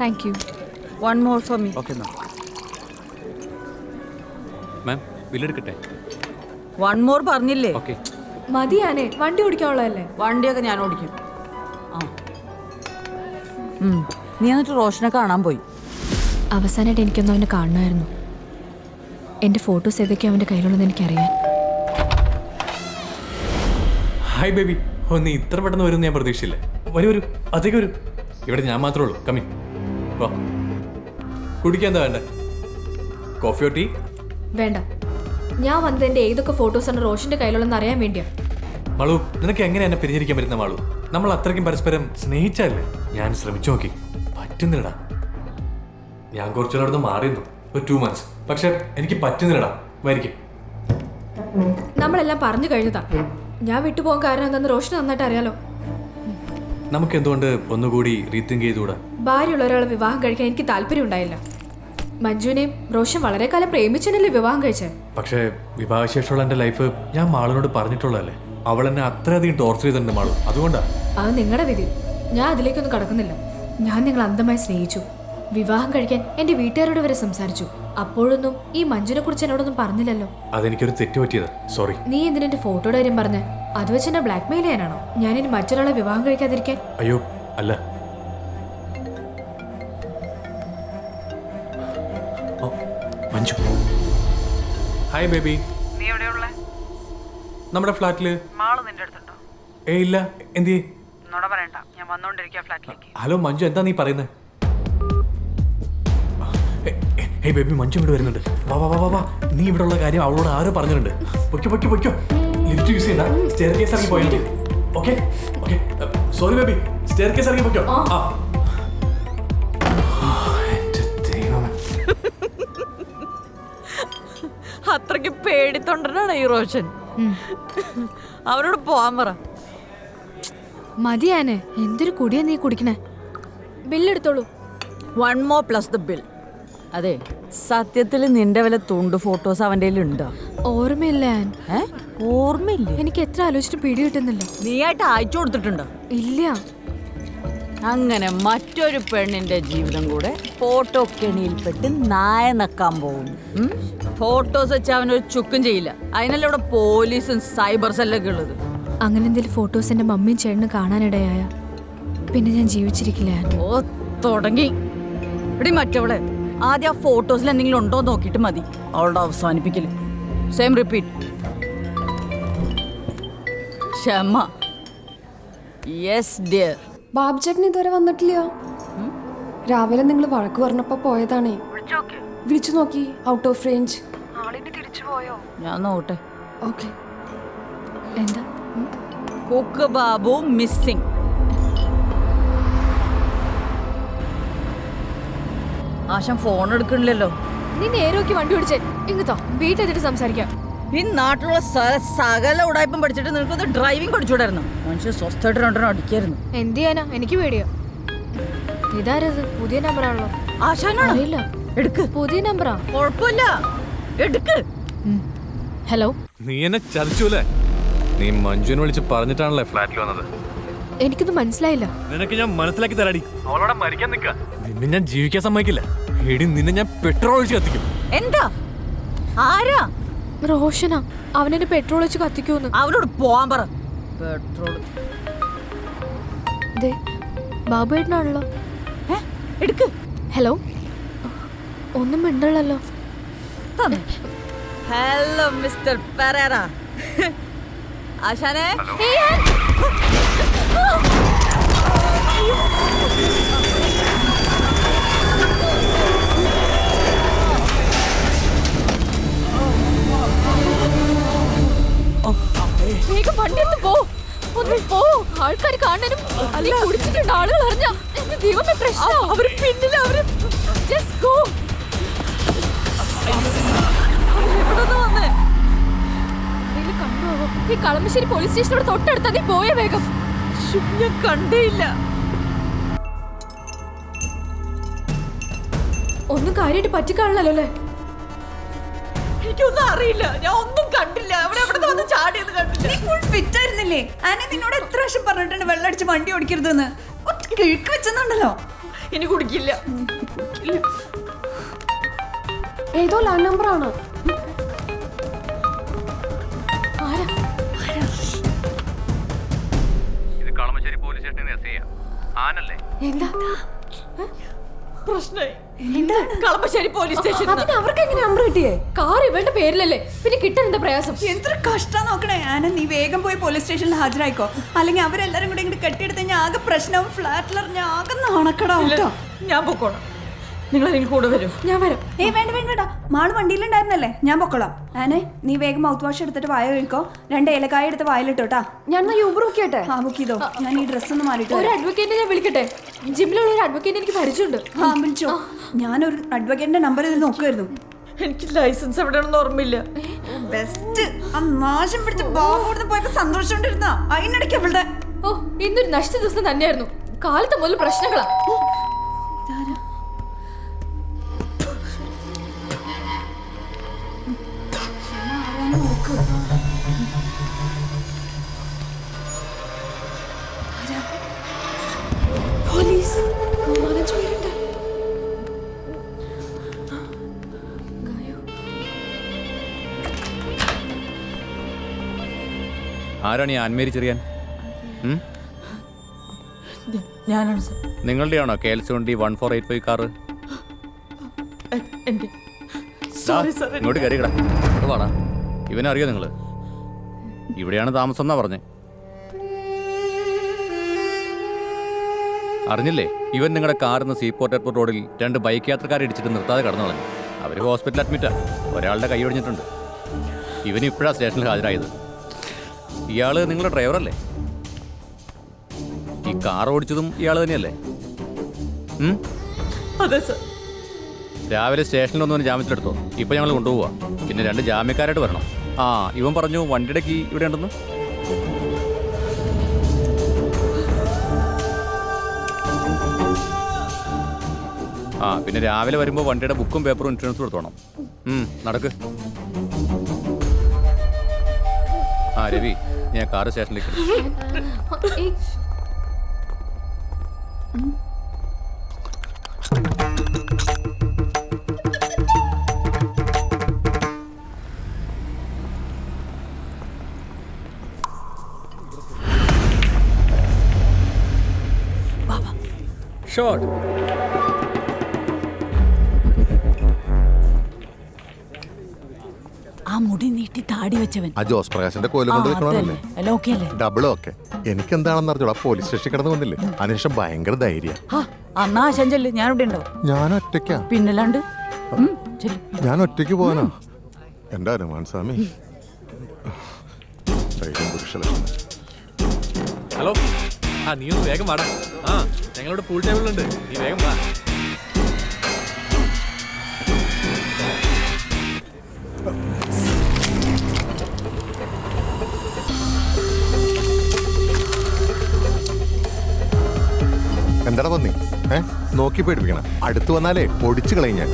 Thank you. One more for me. Okay ma'am. Ma'am ബില്ലെടുക്കട്ടെ? One more പറഞ്ഞില്ലേ? Okay. മതിയാനേ, വണ്ടി ഓടിക്കാനുള്ളതല്ലേ? വണ്ടിയൊക്കെ ഞാൻ ഓടിക്കും. ആ നീ എന്നിട്ട് റോഷനെ കാണാൻ പോയി? അവസാനമായിട്ട് എനിക്കൊന്നും അവനെ കാണണമായിരുന്നു. എൻ്റെ ഫോട്ടോസ് ഏതൊക്കെയാണ് അവൻ്റെ കയ്യിലുള്ളതെന്ന് എനിക്കറിയാൻ. Hi baby. ഓ, നീ ഇത്ര പെട്ടെന്ന് വരും ഞാൻ പ്രതീക്ഷിച്ചില്ല. വരൂ, അതേക്ക് വരൂ. ഇവിടെ ഞാൻ മാത്രമേ ഉള്ളൂ. കമ്മിൻ. വാ. കുടിക്കാൻ എന്താ വേണ്ടേ? കോഫിയോ ടീ? വേണ്ട, ഞാൻ വന്നത് എൻ്റെ ഏതൊക്കെ ഫോട്ടോസാണ് റോഷൻ്റെ കയ്യിലുള്ളതെന്ന് അറിയാൻ വേണ്ടിയാണ്. മാളു, നിനക്ക് എങ്ങനെ എന്നെ പിരിഞ്ഞിരിക്കാൻ പറ്റുന്ന മാളു? നമ്മൾ അത്രയ്ക്കും പരസ്പരം സ്നേഹിച്ചല്ലേ? ഞാൻ ശ്രമിച്ചു നോക്കി, പറ്റുന്നില്ലടാ. ഞാൻ കുറച്ചുകൂടെ മാറിയിരുന്നു, ഒരു 2 months. പക്ഷെ എനിക്ക് പറ്റുന്നില്ലടാ. വരിക്കും. നമ്മളെല്ലാം പറഞ്ഞു കഴിഞ്ഞതാ. ഞാൻ വിട്ടുപോകാൻ കാരണം എന്താണെന്ന് റോഷന് നന്നായിട്ട് അറിയാലോ. നമുക്ക് എന്തുകൊണ്ട് ഒന്നുകൂടി റീതിങ്ക് ചെയ്തുകൂടാ? ഭാര്യയുള്ള ഒരാളെ വിവാഹം കഴിക്കാൻ എനിക്ക് താല്പര്യം ഉണ്ടായില്ല. മഞ്ജുവിനെയും റോഷൻ വളരെ കാലം പ്രേമിച്ചെന്നല്ലേ വിവാഹം കഴിച്ചേ. പക്ഷേ വിവാഹശേഷമുള്ള എൻ്റെ ലൈഫ് ഞാൻ മാളിനോട് പറഞ്ഞിട്ടുള്ളതല്ലേ. അവൾ എന്നെ അത്രയധികം ടോർച്ചർ ചെയ്തിട്ടുണ്ട് മാളു. അതുകൊണ്ടാ. അത് നിങ്ങളുടെ വിധി. ഞാൻ അതിലേക്കൊന്നും കടക്കുന്നില്ല. ഞാൻ നിങ്ങൾ അന്ധമായി സ്നേഹിച്ചു. വിവാഹം കഴിക്കാൻ എൻ്റെ വീട്ടുകാരോട് വരെ സംസാരിച്ചു. അപ്പോഴൊന്നും ഈ മഞ്ജുവിനെ കുറിച്ച് എന്നോടൊന്നും പറഞ്ഞില്ലല്ലോ. അതെനിക്കൊരു തെറ്റ് പറ്റിയതാ. സോറി. നീ എന്തിനാ എൻ്റെ ഫോട്ടോയുടെ കാര്യം പറഞ്ഞ? അത് വെച്ച് എന്നെ ബ്ലാക്ക്മെയിൽ ചെയ്യാനാണോ? ഞാനിനി മറ്റൊരാളെ വിവാഹം കഴിക്കാതിരിക്കാൻ? അയ്യോ അല്ല. മഞ്ജു. Hi baby. നീ എവിടെയുള്ള? നമ്മുടെ ഫ്ലാറ്റില്. മാള് നിന്റെ അടുത്തുണ്ടോ? ഇല്ല. എന്തിയെ? എന്നോട് പറയണ്ട, ഞാൻ വന്നോണ്ടിരിക്കുക ഫ്ലാറ്റിലേക്ക്. ഹലോ മഞ്ജു, എന്താ നീ പറയുന്നത്? ഹേ ബേബി, മഞ്ജു ഇവിടെ വരുന്നുണ്ട്. വാ വാ വാ വാ. നീ ഇവിടെ ഉള്ള കാര്യം അവളോട് ആരോ പറഞ്ഞിട്ടുണ്ട്. പൊയ്ക്കോ പൊയ്ക്കോ പൊയ്ക്കോ. ലിഫ്റ്റ് യൂസ് ചെയ്യണ്ട. സ്റ്റെയർ കേസ് ഇറങ്ങി പോയാൽ മതി. Okay okay. Sorry baby, stair case ഇറങ്ങി പൊയ്ക്കോ. അത്രയ്ക്ക് പേടിത്തൊണ്ടനാണ് ഈ റോഷൻ. അവരോട് പോവാൻ പറ. മതിയാനെ, എന്തൊരു കുടിയാ നീ കുടിക്കണേ. ബില്ലെടുത്തോളൂ. 1 more plus the bill. അതെ, സത്യത്തിൽ നിന്റെ വല്ല തുണ്ട് ഫോട്ടോസ് അവൻ്റെ ഉണ്ടോ? ഓർമ്മയില്ല. ഓർമ്മയില്ല? എനിക്ക് എത്ര ആലോചിച്ചിട്ട് പിടി കിട്ടുന്നില്ല. നീയായിട്ട് അയച്ചു കൊടുത്തിട്ടുണ്ടോ? ഇല്ല. അങ്ങനെ മറ്റൊരു പെണ്ണിന്റെ ജീവിതം കൂടെ ഫോട്ടോ കെണിയിൽപ്പെട്ട് നായ നക്കാൻ പോകും. ഫോട്ടോസ് വെച്ച് അവനൊരു ചുക്കും ചെയ്യില്ല. അതിനല്ല ഇവിടെ പോലീസും സൈബർ സെല്ലൊക്കെ ഉള്ളത്. അങ്ങനെ എന്തെങ്കിലും ഫോട്ടോസ് എൻ്റെ മമ്മിയും ചേട്ടനും കാണാനിടയായ പിന്നെ ഞാൻ ജീവിച്ചിരിക്കില്ല. ഓ, തുടങ്ങി. ഇവിടെ മറ്റവളെ ആദ്യം ആ ഫോട്ടോസിൽ എന്തെങ്കിലും ഉണ്ടോ നോക്കിയിട്ട് മതി അവളുടെ അവസാനിപ്പിക്കല്. Same repeat. ക്ഷമ. Yes dear. ബാബു ചേട്ടൻ ഇതുവരെ വന്നിട്ടില്ല. രാവിലെ നിങ്ങൾ വഴക്ക് പറഞ്ഞപ്പോ പോയതാണേ. വിളിച്ചു നോക്കി, ഔട്ട് ഓഫ് റേഞ്ച്. ഞാൻ നോട്ടെ. ഓക്കെ. എന്താ? Cook Babu missing. ആശം ഫോൺ എടുക്കണില്ലല്ലോ. നീ നേരോക്കി വണ്ടി ഓടിച്ചേ. ഇങ്ങത്തോ, വീട്ടിലെത്തിട്ട് സംസാരിക്കാം. ഈ നാട്ടിലുള്ള സകല ഉടായ്പം പഠിച്ചിട്ട് നിനക്കൊന്ന് ഡ്രൈവിംഗ് പഠിച്ചുകൂടായിരുന്നു. മനുഷ്യ സ്വസ്ഥമായിട്ട് രണ്ടെണ്ണം അടിക്കായിരുന്നു. എന്ത് ചെയ്യാനാ, എനിക്ക് പേടിയോ. ഇതാരത്? പുതിയ നമ്പറാണല്ലോ. ആശാനാണോ? അറിയില്ല. എടുക്ക്. പുതിയ നമ്പറാ. കുഴപ്പമില്ല, എടുക്ക്. ഹലോ. നീ എന്നെ ചതിച്ചൂല്ലേ? നീ മഞ്ജുവിനെ വിളിച്ച് പറഞ്ഞിട്ടാണല്ലേ ഫ്ലാറ്റിൽ വന്നത്? എനിക്കൊന്നും മനസ്സിലായില്ല. നിനക്ക് ഞാൻ മനസ്സിലാക്കി തരാടി. അവളോടെ മരിക്കാൻ നിൽക്കുക. നിന്നെ ഞാൻ ജീവിക്കാൻ സമ്മതിക്കില്ല. എടി, നിന്നെ ഞാൻ പെട്രോൾ ഒഴിച്ച് കത്തിക്കും. എന്താ? ആരാ? റോഷനാ. അവനെന്നെ പെട്രോൾ വെച്ച് കത്തിക്കൂന്ന്. അവനോട് പോവാൻ പറ. പെട്രോൾ. ബാബു ഏട്ടനാണല്ലോ. എടുക്ക്. ഹലോ. ഒന്നും മിണ്ടല്ലോ. Hello mister പെരേറ. ആശാനെ. വേഗം വണ്ടി എടുത്ത് പോ. ഒന്ന് പോ. ആൾക്കാർ കാണാനും അല്ലെങ്കിൽ കുടിച്ചിട്ടുണ്ട് ആളുകൾ അറിഞ്ഞ എന്റെ ദൈവമേ പ്രശ്നം. അവര് പിന്നിൽ. അവര് just go. വന്നേ. കണ്ടോ? ഈ കളമശ്ശേരി പോലീസ് സ്റ്റേഷനോട് തൊട്ടടുത്താ. നീ പോയേ വേഗം. ഞാൻ കണ്ടേയില്ല. ഒന്നും കാര്യമായിട്ട് പറ്റിക്കാണല്ലോ അല്ലേ? എനിക്കൊന്നും അറിയില്ല. ഞാൻ ഒന്നും കണ്ടില്ല. അവിടെ എവിടെ വന്ന് ചാടിയത് കണ്ടില്ല. നീ ഫുൾ ഫിറ്റ് ആയിരുന്നില്ലേ? ആനെ നിന്നോട് എത്ര പ്രാവശ്യം പറഞ്ഞിട്ടുണ്ട് വെള്ളം അടിച്ച് വണ്ടി ഓടിക്കരുതെന്ന്. ഒറ്റ കിഴക്ക് വെച്ചെന്നുണ്ടല്ലോ. ഇനി കുടിക്കില്ല. ഏതോ ലാൻഡ് നമ്പർ ആണ്. ഇത് കളമശ്ശേരി പോലീസ് സ്റ്റേഷനിൽ നിന്ന് എസ് ആനല്ലേ? എന്താ പ്രശ്നമായി. Kalamassery police station. അതിന് അവർക്ക് എങ്ങനെ നമ്പർ കിട്ടിയേ? കാർ ഇവളുടെ പേരിലല്ലേ, പിന്നെ കിട്ടാൻ എന്താ പ്രയാസം? എന്തൊരു കഷ്ടം നോക്കണേ. ആന നീ വേഗം പോയി പോലീസ് സ്റ്റേഷനിൽ ഹാജരായിക്കോ, അല്ലെങ്കിൽ അവരെല്ലാരും കൂടെ ഇങ്ങോട്ട് കെട്ടിയെടുത്ത് കഴിഞ്ഞാൽ ആകെ പ്രശ്നവും ഫ്ലാറ്റിലെറിഞ്ഞ ആകെ നാണക്കടാവും കേട്ടോ. ഞാൻ പൊക്കോളാം, നിങ്ങൾ എനിക്ക് കൂടെ വരും. ഞാൻ വരാം. വേണ്ട വേണ്ട വേണ്ട, മാള് വണ്ടിയിലുണ്ടായിരുന്നല്ലേ, ഞാൻ പൊക്കോളാം. ആനെ നീ വേഗം മൗത്ത് വാഷ് എടുത്തിട്ട് വായ കഴിക്കോ, 2 ഏലക്കായ എടുത്ത് വായിലിട്ടോട്ടാ. ഞാൻ യൂബർ ബുക്ക് ചെയ്യട്ടെ. ബുക്ക് ചെയ്തോ. ഞാൻ ഈ ഡ്രസ്സ് ഒന്ന് മാറിയിട്ട് ഒരു അഡ്വക്കേറ്റിനെ ഞാൻ വിളിക്കട്ടെ. ജിമ്മിലുള്ള ഒരു അഡ്വക്കേറ്റ് എനിക്ക് പരിചയമുണ്ട്. വിളിച്ചോ. ഞാനൊരു അഡ്വക്കേറ്റിന്റെ നമ്പർ ഇത് നോക്കുമായിരുന്നു. എനിക്ക് ലൈസൻസ് എവിടെയാണെന്ന് ഓർമ്മയില്ല. ബെസ്റ്റ്. ആ നാശം പിടിച്ച് ബാബുവിടുന്ന് പോയപ്പോ സന്തോഷിച്ചോണ്ടിരുന്ന അതിനിടയ്ക്ക് അവളുടെ ഓ, ഇന്നൊരു നഷ്ട ദിവസം തന്നെയായിരുന്നു. കാലത്ത് മുതൽ പ്രശ്നങ്ങളാ. പോലീസ് 4-5 പേരുണ്ട്. ആരാണ് ഈ ആൻമേരി ചെറിയാൻ? ഞാനാണ് സർ. നിങ്ങളുടെയാണോ KL70 1485 car? എന്റെ സോറി സർ. ഇങ്ങോട്ട് കയറിക്കടാ, ഇങ്ങോട്ട് വാടാ. ഇവനറിയോ നിങ്ങൾ? ഇവിടെയാണ് താമസം എന്നാ പറഞ്ഞേ. അറിഞ്ഞില്ലേ, ഇവൻ നിങ്ങളുടെ കാറിന്ന് സീപോർട്ട് എയർപോർട്ട് റോഡിൽ 2 ബൈക്ക് യാത്രക്കാരെ ഇടിച്ചിട്ട് നിർത്താതെ കടന്നു കളഞ്ഞു. അവർ ഹോസ്പിറ്റലിൽ അഡ്മിറ്റാ. ഒരാളുടെ കൈ ഒടിഞ്ഞിട്ടുണ്ട്. ഇവന് ഇപ്പോഴാണ് സ്റ്റേഷനിൽ ഹാജരായത്. ഇയാള് നിങ്ങളുടെ ഡ്രൈവറല്ലേ? ഈ കാർ ഓടിച്ചതും ഇയാൾ തന്നെയല്ലേ? അതെ സർ. രാവിലെ സ്റ്റേഷനിൽ ഒന്നും ജാമ്യത്തിലെടുത്തോ? ഇപ്പൊ ഞങ്ങൾ കൊണ്ടുപോവാ. പിന്നെ 2 ജാമ്യക്കാരായിട്ട് വരണം. ആ, ഇവൻ പറഞ്ഞു വണ്ടിയുടെ കീ ഇവിടെ ഉണ്ടെന്ന്. ആ, പിന്നെ രാവിലെ വരുമ്പോൾ വണ്ടിയുടെ ബുക്കും പേപ്പറും ഇൻഷുറൻസും എടുത്തോണം. നടക്ക്. ആ രവി, ഞാൻ കാറ് സ്റ്റേഷനിലേക്ക് ഏയ്, ഷോട്ട്. ആ മുടി നീട്ടി താടി വെച്ചവൻ ആ ജോസ് പ്രകാശിന്റെ കോലം കൊണ്ട് വെക്കണമല്ലേ? ഓക്കെ അല്ലേ? Double okay. എനിക്ക് എന്താണെന്ന് അറിഞ്ഞോളാം. പോലീസ് സ്റ്റേഷനിൽ കിടന്ന് വന്നില്ലേ, അതിനുശേഷം ഭയങ്കര ധൈര്യം. അന്നാ ചെല്ലു, ഞാൻ ഇവിടെ ഉണ്ടോ? ഞാൻ ഒറ്റയ്ക്കാ. പിന്നല്ലാണ്ട് ഞാൻ ഒറ്റയ്ക്ക് പോകാനാ. എന്റെ ഹനുമാൻ സ്വാമി. ധൈര്യം പുരുഷലക്ഷണം. ഹലോ, ആ നീ ഒന്ന് വേഗം വാടാ. ആ, ഞങ്ങളുടെ പൂൾ ടേബിളുണ്ട്, നീ വേഗം വാ. എന്താടാ പന്നി? നോക്കി പേടിപ്പിക്കണം. അടുത്ത് വന്നാലേ പൊടിച്ചു കളയും ഞാൻ.